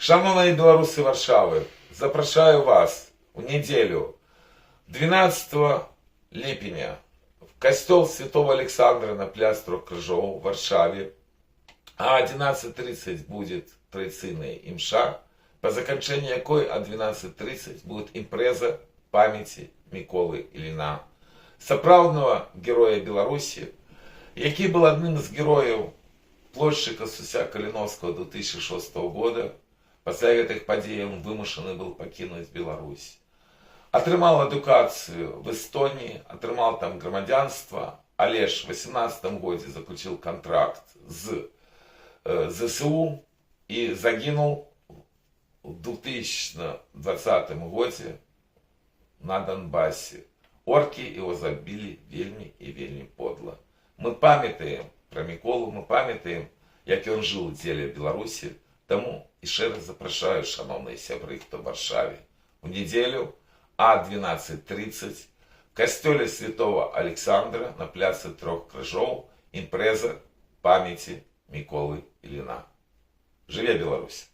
Шановні білоруси Варшави, запрошую вас в неделю 12 липня в костел Святого Александра на пляж Трех Крыжов в Варшаве. А 11:30 будет традиционная имша, по заканчении якой о 12:30 будет импреза памяти Миколы Ілліна, сапраўднага героя Беларусі, який был одним из героев плошчы Касуся Каліновского 2006 года. Пасля гэтых падзей он вымушаны был покинуть Беларусь. Атрымал адукацию в Эстонии, атрымал там грамадзянства, але ж в 18 годзе заключил контракт с ЗСУ и загинул в 2020 годзе на Донбассе. Орки его забили вельми и вельми подло. Мы памятаем про Миколу, мы памятаем, як он жил в дзеле Беларуси. Тому еще раз запрошаю, шановные сябры, кто в Варшаве, в неделю о 12:30 в костеле Святого Александра на пляже Трех Крыжов импреза памяти Миколы Ілліна. Живе Беларусь!